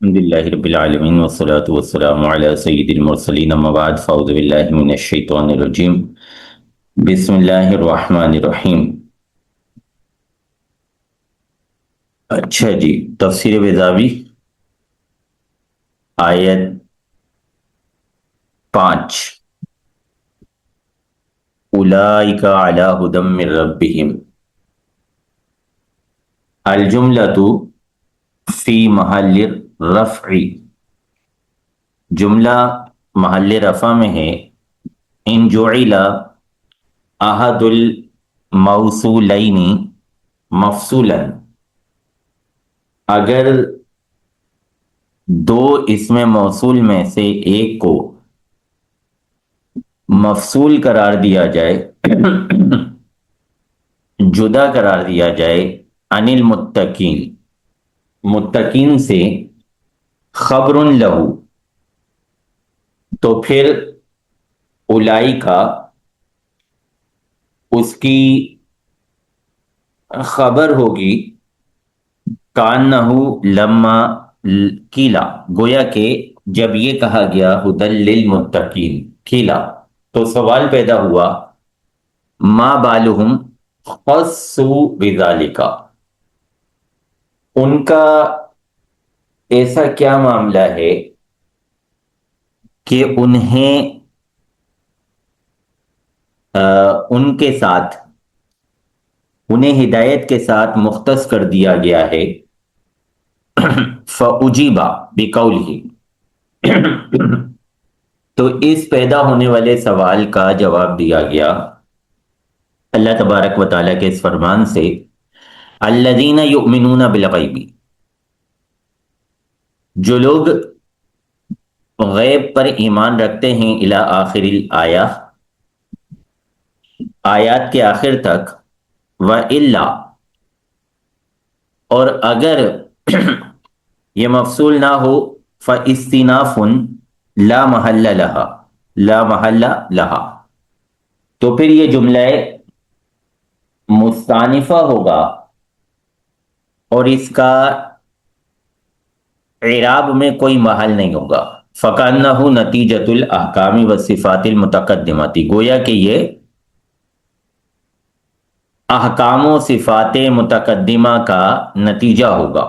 الحمد لله رب العالمين والصلاة والسلام على سيد المرسلين اما بعد فاعوذ بالله من الشيطان الرجيم بسم الله الرحمن الرحیم۔ اچھا جی، تفسیر بیضاوی آیت 5، اولئک علی ھدی من ربہم، الجملۃ فی محل رفع، جملہ محل رفع میں ہے۔ ان جعل احد الموصولین مفصولا، اگر دو اسم موصول میں سے ایک کو مفصول قرار دیا جائے، جدا قرار دیا جائے، عن المتقین، متقین سے، خبر لہو، تو پھر اولئکا اس کی خبر ہوگی، کانہ لما کیلا، گویا کہ جب یہ کہا گیا ہدی للمتقین کیلا، تو سوال پیدا ہوا ما بالہم خصوا بذالک، ان کا ایسا کیا معاملہ ہے کہ انہیں ان کے ساتھ، انہیں ہدایت کے ساتھ مختص کر دیا گیا ہے۔ فَأُجِيبَ بِقَوْلِهِ، تو اس پیدا ہونے والے سوال کا جواب دیا گیا اللہ تبارک و تعالیٰ کے اس فرمان سے، الَّذِينَ يُؤْمِنُونَ بِالْغَيْبِ، جو لوگ غیب پر ایمان رکھتے ہیں، الی آخر الآیہ، آیات کے آخر تک، وَإِلَّا، اور اگر یہ مفصول نہ ہو، فَإِسْتِنَافٌ لا محل لہا، لا محل لہا، تو پھر یہ جملہ مستانفہ ہوگا اور اس کا اعراب میں کوئی محل نہیں ہوگا۔ فَكَأَنَّهُ نَتِیجَةُ الْأَحْكَامِ وَالصِّفَاتِ الْمُتَقَدِّمَةِ، گویا کہ یہ احکام و صفات متقدمہ کا نتیجہ ہوگا۔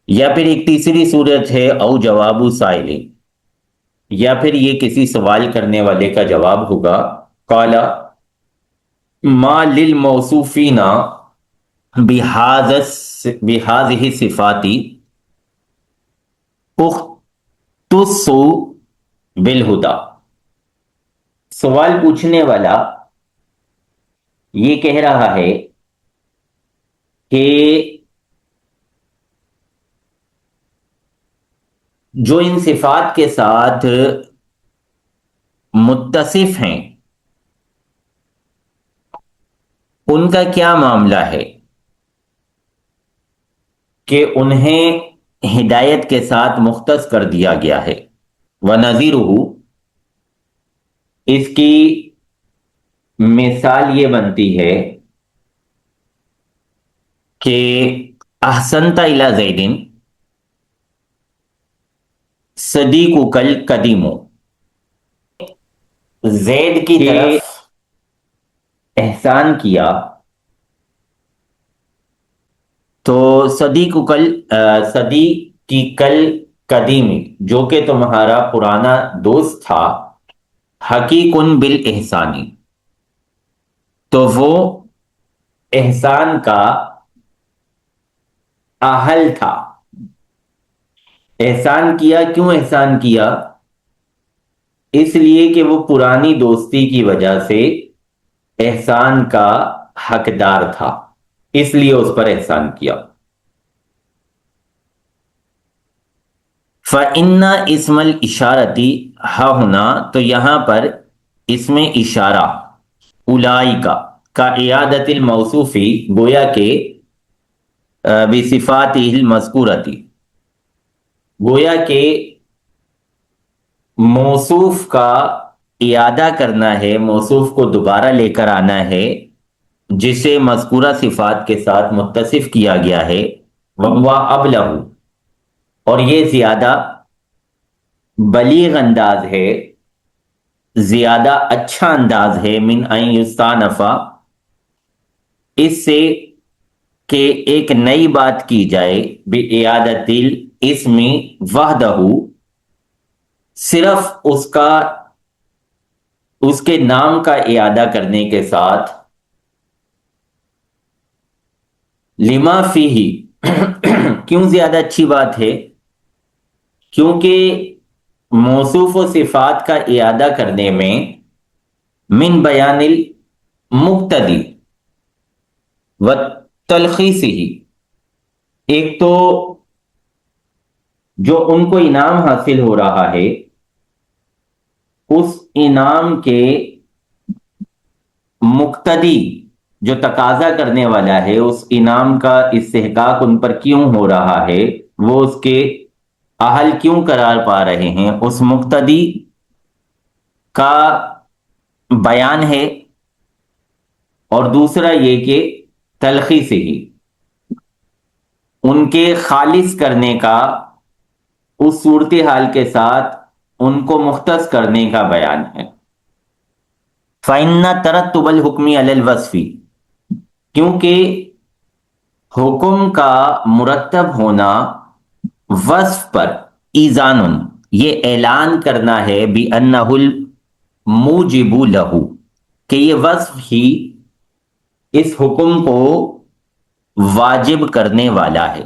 یا پھر ایک تیسری صورت ہے، او جواب سائل، یا پھر یہ کسی سوال کرنے والے کا جواب ہوگا۔ قال ما للموصوفین بہذہ الصفات اختص بالہدی، سوال پوچھنے والا یہ کہہ رہا ہے کہ جو ان صفات کے ساتھ متصف ہیں ان کا کیا معاملہ ہے کہ انہیں ہدایت کے ساتھ مختص کر دیا گیا ہے۔ وَنَظِيرُهُ، اس کی مثال یہ بنتی ہے کہ احسنت الی زید صدیقک القدیم، زید کی طرف احسان کیا تو صدیقک القدیم، جو کہ تمہارا پرانا دوست تھا، حقیق بالاحسان، تو وہ احسان کا اہل تھا۔ احسان کیا، کیوں احسان کیا؟ اس لیے کہ وہ پرانی دوستی کی وجہ سے احسان کا حقدار تھا، اس لیے اس پر احسان کیا۔ فَإِنَّ اسم الاشارۃ ہاہنا، تو یہاں پر اسم اشارہ اولئکا کا اعادۃ الموصوف، گویا کہ بصفاتہ المذکورۃ، گویا کہ موصوف کا اعادہ کرنا ہے، موصوف کو دوبارہ لے کر آنا ہے جسے مذکورہ صفات کے ساتھ متصف کیا گیا ہے۔ وَهُوَ أَبْلَغُ، اور یہ زیادہ بلیغ انداز ہے، زیادہ اچھا انداز ہے من ان یستانفا، اس سے کہ ایک نئی بات کی جائے، بِإِعَادَةِ الْإِسْمِ وَحْدَهُ، صرف اس کے نام کا اعادہ کرنے کے ساتھ، لما فیہ، کیوں زیادہ اچھی بات ہے؟ کیونکہ موصوف و صفات کا اعادہ کرنے میں من بیان المقتدی و تلخیصہ، ایک تو جو ان کو انعام حاصل ہو رہا ہے اس انعام کے مقتدی، جو تقاضا کرنے والا ہے اس انعام کا استحقاق ان پر کیوں ہو رہا ہے، وہ اس کے اہل کیوں قرار پا رہے ہیں، اس مقتدی کا بیان ہے، اور دوسرا یہ کہ تلخی سے ہی ان کے خالص کرنے کا، اس صورتحال کے ساتھ ان کو مختص کرنے کا بیان ہے۔ فَإِنَّ تَرَتُّبَ الْحُكْمِ عَلَى الْوَصْفِ، کیونکہ حکم کا مرتب ہونا وصف پر، ایذان، یہ اعلان کرنا ہے، بِأَنَّهُ الْمُوجِبُ لَهُ، کہ یہ وصف ہی اس حکم کو واجب کرنے والا ہے۔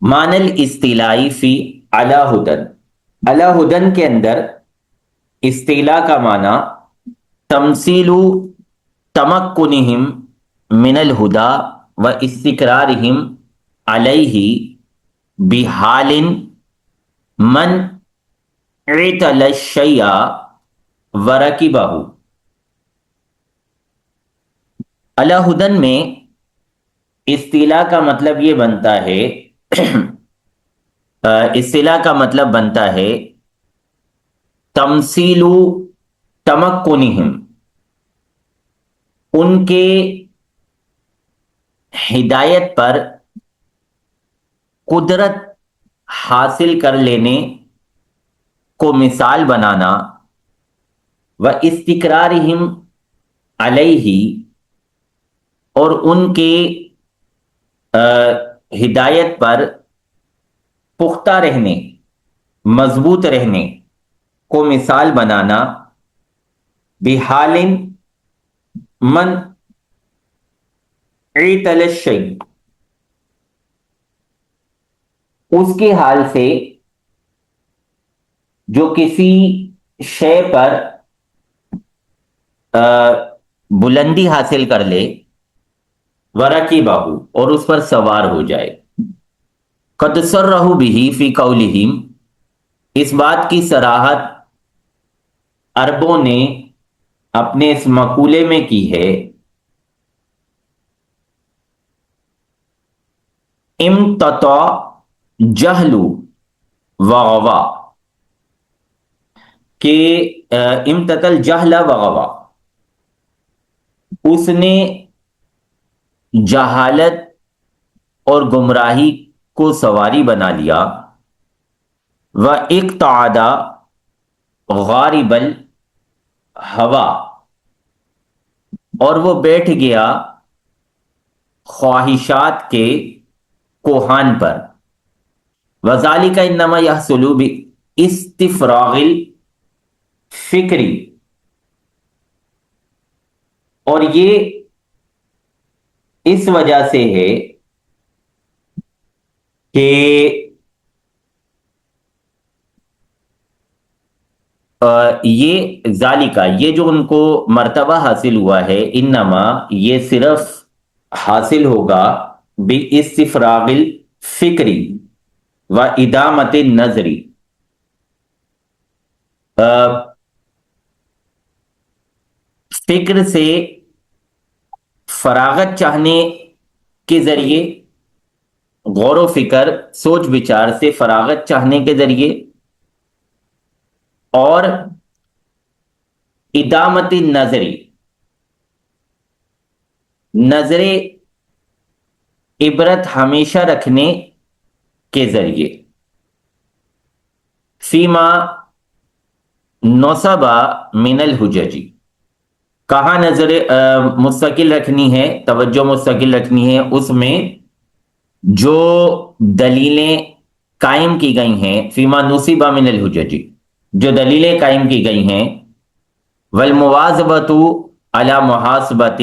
معنی الاستیلائی فی علی ہدن، علی ہدن کے اندر استیلا کا معنی تمثیل تمکنہم من الہدا و استقرارہم علیہ بحال من اعتل الشیء ورکبہ۔ علی ہدن میں استیلا کا مطلب یہ بنتا ہے، استیلا کا مطلب بنتا ہے تمثیل تمکنہم، ان کے ہدایت پر قدرت حاصل کر لینے کو مثال بنانا، و استقرارہم علیہ، اور ان کے ہدایت پر پختہ رہنے، مضبوط رہنے کو مثال بنانا، بحال من اعتل الشیء، اس کے حال سے جو کسی شے پر بلندی حاصل کر لے، ورکبہ، اور اس پر سوار ہو جائے۔ قد صرح بہ فی قولہم، اس بات کی صراحت عربوں نے اپنے اس مقولے میں کی ہے، امتطع جہل وغوا، کہ امتطل جہل وغوا، اس نے جہالت اور گمراہی کو سواری بنا لیا، و اقتعد غارب الہوا، اور وہ بیٹھ گیا خواہشات کے کوہان پر، وذالک انما یحصل باستفراغ الفکری، اور یہ اس وجہ سے ہے کہ یہ ذالکہ، یہ جو ان کو مرتبہ حاصل ہوا ہے، انما، یہ صرف حاصل ہوگا باستفراغ الفکری و ادامت النظری، فکر سے فراغت چاہنے کے ذریعے، غور و فکر، سوچ بچار سے فراغت چاہنے کے ذریعے، اور ادامت النظری، نظر عبرت ہمیشہ رکھنے کے ذریعے فیما نصبہ من الحججی، کہاں نظر مستقل رکھنی ہے، توجہ مستقل رکھنی ہے اس میں جو دلیلیں قائم کی گئی ہیں، فیما نصبہ من الحججی، جو دلیلیں قائم کی گئی ہیں، والمواظبۃ علی محاسبۃ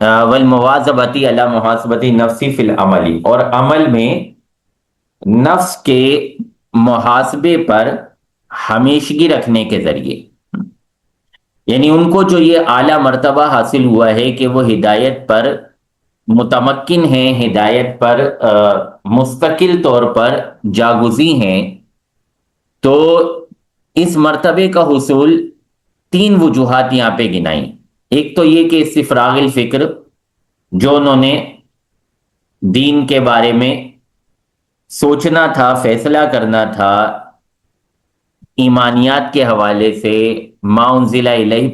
والمواظبۃ علی محاسبۃ نفسی فی العمل، اور عمل میں نفس کے محاسبے پر ہمیشگی رکھنے کے ذریعے، یعنی ان کو جو یہ اعلیٰ مرتبہ حاصل ہوا ہے کہ وہ ہدایت پر متمکن ہیں، ہدایت پر مستقل طور پر جاگزی ہیں، تو اس مرتبے کا حصول تین وجوہات یہاں پہ گنائیں۔ ایک تو یہ کہ استفراغ الفکر، جو انہوں نے دین کے بارے میں سوچنا تھا، فیصلہ کرنا تھا، ایمانیات کے حوالے سے، ما انزل الیہ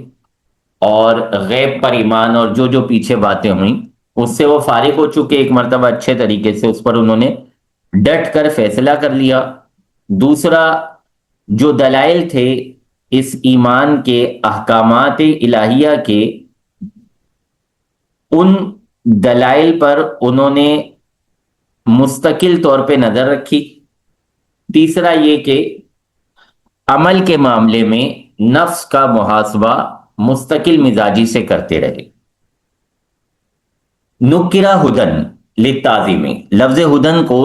اور غیب پر ایمان اور جو جو پیچھے باتیں ہوئیں، اس سے وہ فارغ ہو چکے ایک مرتبہ اچھے طریقے سے، اس پر انہوں نے ڈٹ کر فیصلہ کر لیا۔ دوسرا، جو دلائل تھے اس ایمان کے، احکامات الہیہ کے، ان دلائل پر انہوں نے مستقل طور پہ نظر رکھی۔ تیسرا یہ کہ عمل کے معاملے میں نفس کا محاسبہ مستقل مزاجی سے کرتے رہے۔ نکرہ ہدن للتعظیم، لفظ ہدن کو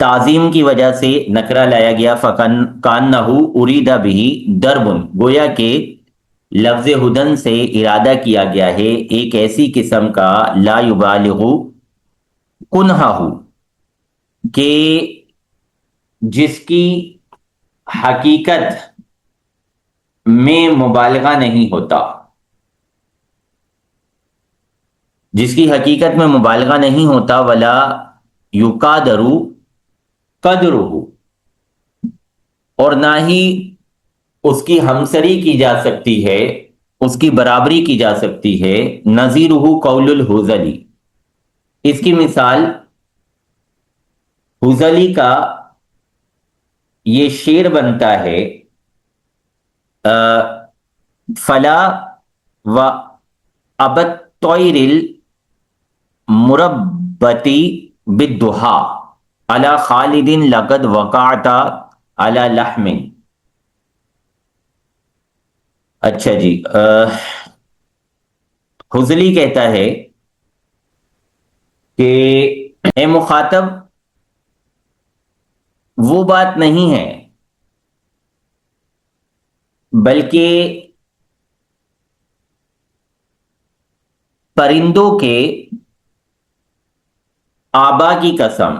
تعظیم کی وجہ سے نکرہ لایا گیا، فکانہ ارید بہ درب، گویا کہ لفظ ہدن سے ارادہ کیا گیا ہے ایک ایسی قسم کا لا یبالغ کنہہ، کہ جس کی حقیقت میں مبالغہ نہیں ہوتا، جس کی حقیقت میں مبالغہ نہیں ہوتا، ولا یقادر قدرہ، اور نہ ہی اس کی ہمسری کی جا سکتی ہے، اس کی برابری کی جا سکتی ہے۔ نظیرہ قول الحزلی، اس کی مثال حزلی کا یہ شعر بنتا ہے، فلا و ابت طیر المربتی بالدہا علی خالد لقد وقعت علی لحم۔ اچھا جی، حزلی کہتا ہے کہ اے مخاطب، وہ بات نہیں ہے بلکہ پرندوں کے آبا کی قسم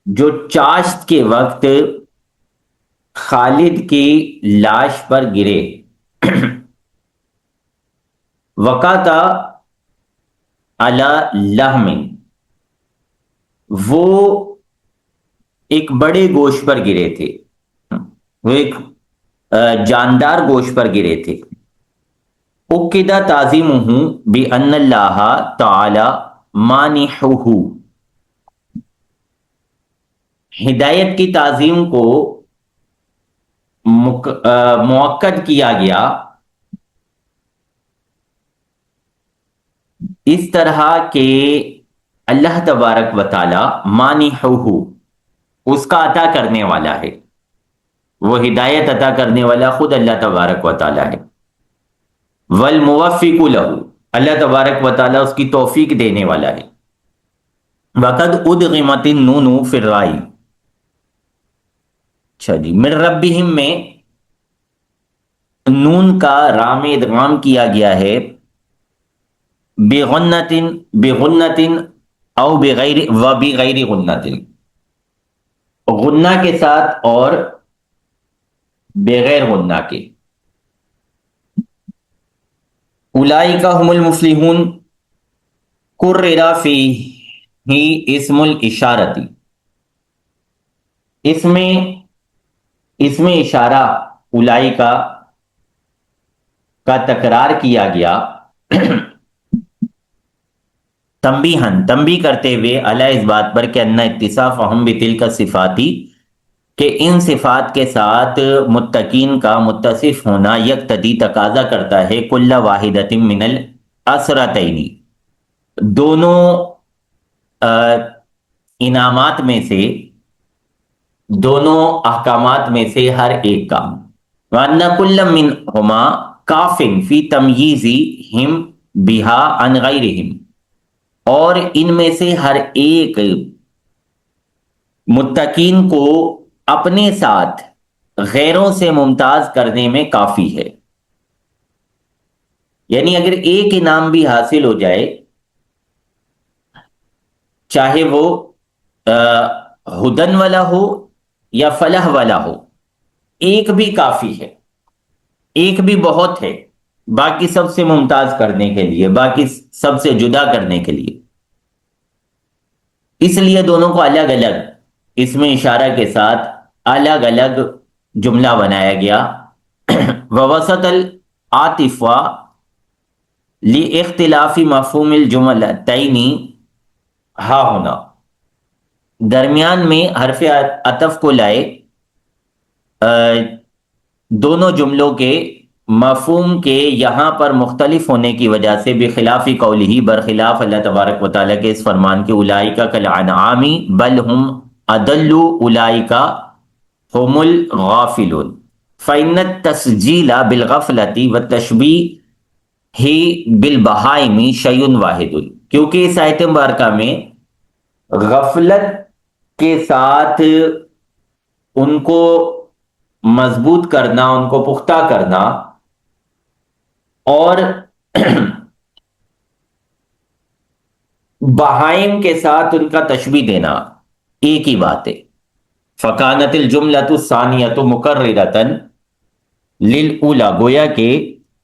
جو چاشت کے وقت خالد کی لاش پر گرے، وقعتا علی لحم، وہ ایک بڑے گوشت پر گرے تھے، وہ ایک جاندار گوشت پر گرے تھے۔ اُکِّدَ تَعْظِیمُهُ بِأَنَّ اللَّهَ تَعَالَى مَانِحُهُ، ہدایت کی تعظیم کو مؤکد کیا گیا اس طرح کہ اللہ تبارک و تعالی مانحہ، اس کا عطا کرنے والا ہے، وہ ہدایت عطا کرنے والا خود اللہ تبارک و تعالی ہے۔ والموفق لہ، اللہ تبارک و تعالی اس کی توفیق دینے والا ہے۔ وقد ادغمت النون فی الراء، اچھا جی، من ربہم میں نون کا را میں ادغام کیا گیا ہے، بغنۃ او بغیر و بغیر غنۃ، غنہ کے ساتھ اور بغیر غنہ کے۔ اولئک هم المفلحون قرر فیہ اسم الاشارۃ، اس میں اشارہ اولئک کا تکرار کیا گیا تنبیہ کرتے ہوئے علی اس بات پر کہ ان اتصافہم بتلک الصفاتی، کہ ان صفات کے ساتھ متقین کا متصف ہونا یقتدی تقاضا کرتا ہے کل واحدۃ من الاسرتین، دونوں انعامات میں سے، دونوں احکامات میں سے ہر ایک کا، وَأَنَّ كُلَّ مِنْهُمَا كَافٍ فِي تَمْيِيزِهِمْ بِهَا عَنْ غَيْرِهِمْ، اور ان میں سے ہر ایک متقین کو اپنے ساتھ غیروں سے ممتاز کرنے میں کافی ہے۔ یعنی اگر ایک انعام بھی حاصل ہو جائے، چاہے وہ ہدن والا ہو یا فلاح والا ہو، ایک بھی کافی ہے، ایک بھی بہت ہے باقی سب سے ممتاز کرنے کے لیے، باقی سب سے جدا کرنے کے لیے۔ اس لیے دونوں کو الگ الگ اس میں اشارہ کے ساتھ الگ الگ جملہ بنایا گیا۔ ووسط العاطف لاختلاف مفہوم الجملتین ہا ہونا، درمیان میں حرف عطف کو لائے دونوں جملوں کے مفہوم کے یہاں پر مختلف ہونے کی وجہ سے، بخلاف قولہ، برخلاف اللہ تبارک و تعالیٰ کے اس فرمان کے، اولئک کالانعام بل ہم اضل اولئک هم الغافلون، فإن التسجیل بالغفلۃ والتشبیہ بالبہائم شیء واحد، کیونکہ اس آیت مبارکہ میں غفلت کے ساتھ ان کو مضبوط کرنا، ان کو پختہ کرنا، اور بہائم کے ساتھ ان کا تشبیہ دینا ایک ہی بات ہے۔ فکانت الجملۃ الثانیۃ مکررۃ للأولی، گویا کہ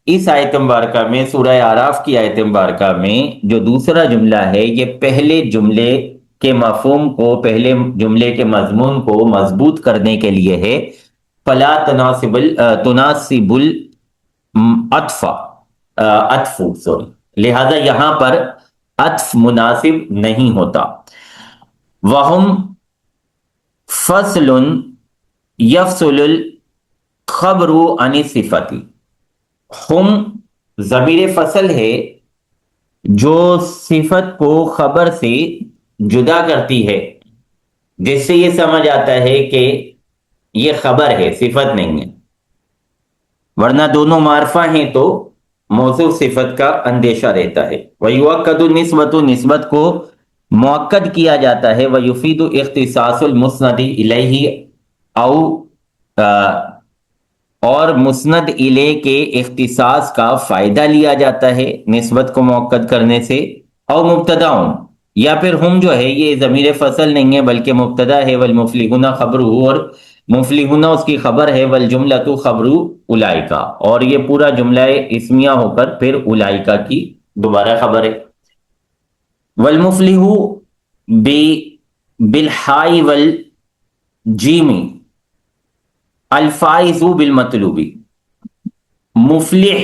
اس آیت مبارکہ میں، سورہ اعراف کی آیت مبارکہ میں جو دوسرا جملہ ہے، یہ پہلے جملے کے مفہوم کو، پہلے جملے کے مضمون کو مضبوط کرنے کے لیے ہے۔ فلا تناسب لہذا یہاں پر عطف مناسب نہیں ہوتا۔ وَهُمْ فصل یفصل الخبر عن الصفت، ہم ضمیر فصل ہے جو صفت کو خبر سے جدا کرتی ہے، جس سے یہ سمجھ آتا ہے کہ یہ خبر ہے، صفت نہیں ہے، ورنہ دونوں معرفہ ہیں تو موصوف صفت کا اندیشہ رہتا ہے۔ وَيُؤَكَّدُ النِّسْبَةُ، نسبت کو مؤکد کیا جاتا ہے۔ وَيُفِيدُ اختصاص المسند الیہ، اور مسند الیہ کے اختصاص کا فائدہ لیا جاتا ہے نسبت کو مؤکد کرنے سے۔ او مبتداؤں، یا پھر ہم جو ہے یہ ضمیر فصل نہیں ہے بلکہ مبتدا ہے، والمفلحون خبرہ، اور مفلحون اس کی خبر ہے، والجملۃ خبر اولئک، اور یہ پورا جملہ اسمیہ ہو کر پھر اولئک کی دوبارہ خبر ہے۔ والمفلح بالحاء والجیم الفائز بالمطلوب، مفلح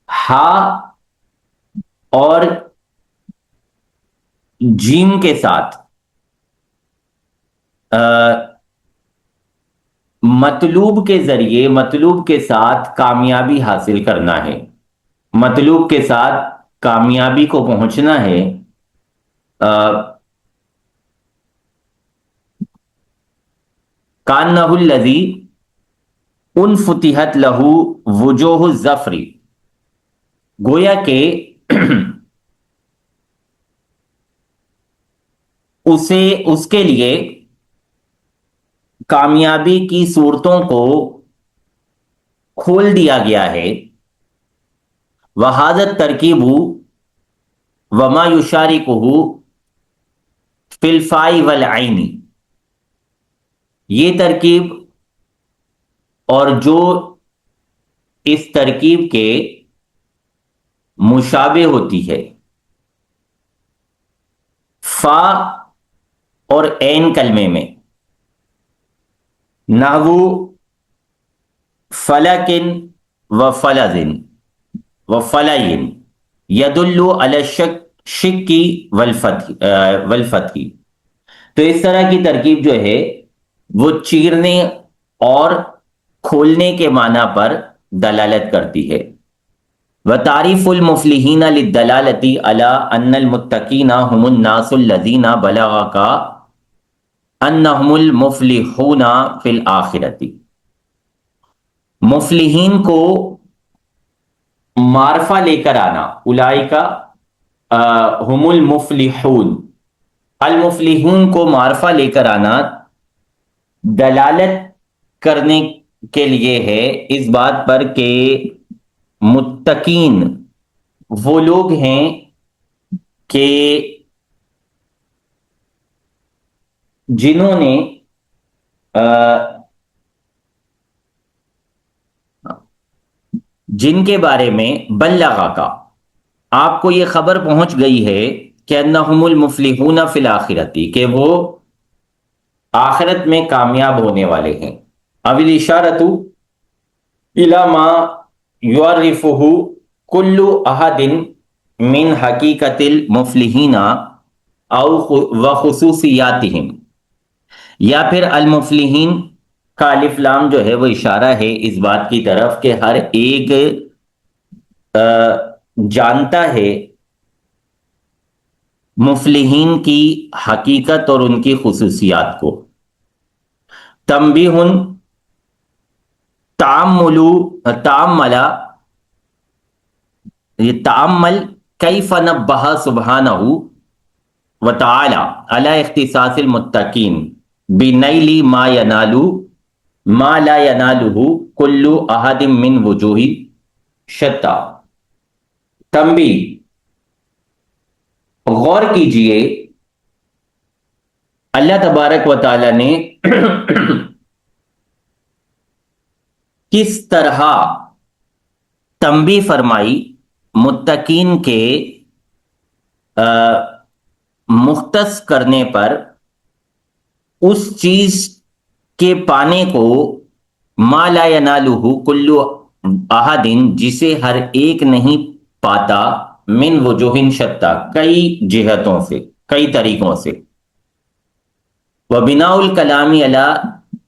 ہا اور جیم کے ساتھ مطلوب کے ذریعے، مطلوب کے ساتھ کامیابی حاصل کرنا ہے، مطلوب کے ساتھ کامیابی کو پہنچنا ہے۔ کانہ الذی انفتحت لہ وجوہ الظفر، گویا کہ اس کے لیے کامیابی کی صورتوں کو کھول دیا گیا ہے۔ وَهَذَا التَّرْکِیبُ وَمَا يُشَارِكُهُ فِي الْفَاءِ وَالْعَيْنِ، یہ ترکیب اور جو اس ترکیب کے مشابہ ہوتی ہے، فا اور عین کلمے میں، نحو فلکن و فلزن و فلین، یدل علی الشک شکی والفتحی. تو اس طرح کی ترکیب جو ہے وہ چیرنے اور کھولنے کے معنی پر دلالت کرتی ہے. وتعریف المفلحین للدلالۃ علی ان المتقین هم الناس الذین بلغ کا انہم المفلحون فی الآخرۃ. مفلحین کو معرفہ لے کر آنا، اولئک ہم المفلحون، المفلحون کو معرفہ لے کر آنا دلالت کرنے کے لیے ہے اس بات پر کہ متقین وہ لوگ ہیں کہ جنہوں نے جن کے بارے میں بلغا کا آپ کو یہ خبر پہنچ گئی ہے کہ انہم المفلحون فی الآخرۃ، کہ وہ آخرت میں کامیاب ہونے والے ہیں. اب الاشارۃ الی ما یعرفہ کل احد من حقیقت المفلحین او وخصوصیاتہم، یا پھر المفلحین کا الف لام جو ہے وہ اشارہ ہے اس بات کی طرف کہ ہر ایک جانتا ہے مفلحین کی حقیقت اور ان کی خصوصیات کو. تنبیہ تعمل کیف نبہ سبحانہ وتعالی علی اختصاص المتقین بنیل ما لا ینالہ کل احد من وجوہ شتیٰ. تنبیہ، غور کیجئے اللہ تبارک و تعالی نے کس طرح تنبیہ فرمائی متقین کے مختص کرنے پر اس چیز کے پانے کو ما لا ینالہ کل احد جسے ہر ایک نہیں پاتا من وجوہ شتیٰ کئی جہتوں سے، کئی طریقوں سے. وبناء الکلام علی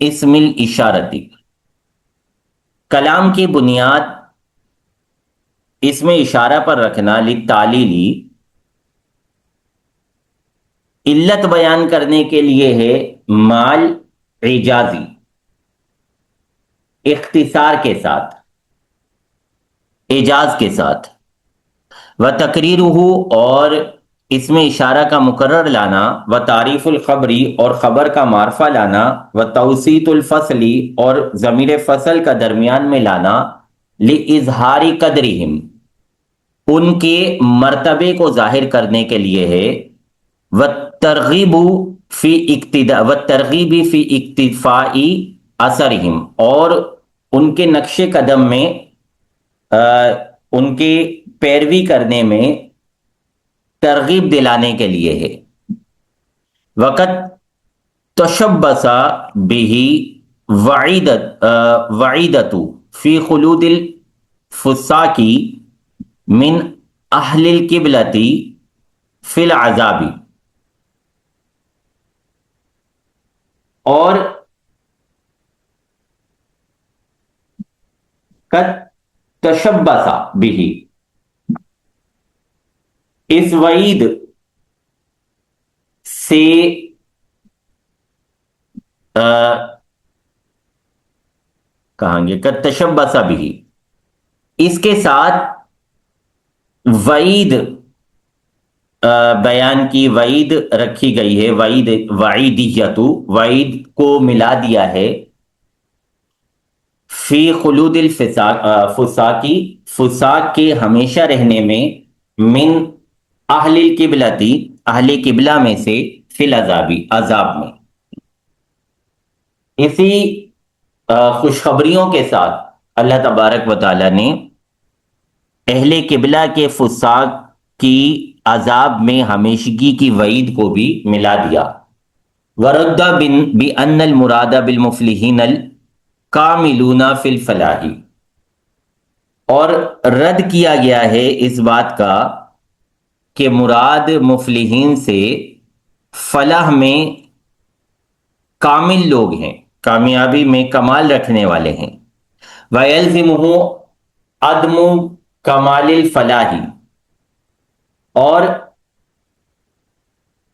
اسم الاشارۃ، کلام کی بنیاد اس میں اشارہ پر رکھنا للتعلیلی علت بیان کرنے کے لیے ہے، مال اعجازی اختصار کے ساتھ، اعجاز کے ساتھ. وتقریرہ، اور اس میں اشارہ کا مقرر لانا، وتعریف الخبری، اور خبر کا معرفہ لانا، وتوسیط الفصلی، اور ضمیر فصل کا درمیان میں لانا، لإظہار قدرہم، ان کے مرتبے کو ظاہر کرنے کے لیے ہے. والترغیب فی اقتفاء اثرہم، اور ان کے نقش قدم میں ان کے پیروی کرنے میں ترغیب دلانے کے لیے ہے. وقت تشبث بہ وعیدۃ فی خلود الفساق من اہل القبلۃ فی العذاب، اور قد تشبث بہ، اس وعید سے کہیں گے قد تشبث بہ، اس کے ساتھ وعید بیان کی، وعید رکھی گئی ہے، وعیدیت، وعید کو ملا دیا ہے فی خلود الفساقی، فساق کے ہمیشہ رہنے میں، من اہل القبلتی، اہل قبلہ میں سے، فی العذابی، عذاب میں. اسی خوشخبریوں کے ساتھ اللہ تبارک و تعالی نے اہل قبلہ کے فساق کی عذاب میں ہمیشگی کی وعید کو بھی ملا دیا. ورد بأن المراد بالمفلحین الکاملون فی الفلاح، اور رد کیا گیا ہے اس بات کا کہ مراد مفلحین سے فلاح میں کامل لوگ ہیں، کامیابی میں کمال رکھنے والے ہیں۔ وَيَلْزِمُهُ عدم کمال الفلاحی، اور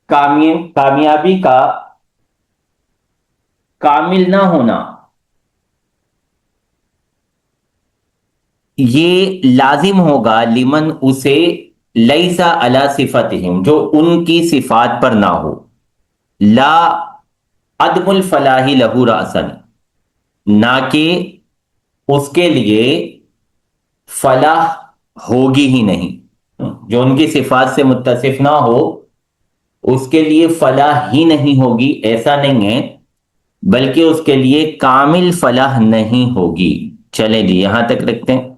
کامیابی کا کامل نہ ہونا یہ لازم ہوگا لمن اسے لیسا علی صفتہم، جو ان کی صفات پر نہ ہو، لا عدم الفلاح لہو رأسن، نہ کہ اس کے لیے فلاح ہوگی ہی نہیں، جو ان کی صفات سے متصف نہ ہو اس کے لیے فلاح ہی نہیں ہوگی، ایسا نہیں ہے، بلکہ اس کے لیے کامل فلاح نہیں ہوگی۔ چلیں جی یہاں تک رکھتے ہیں۔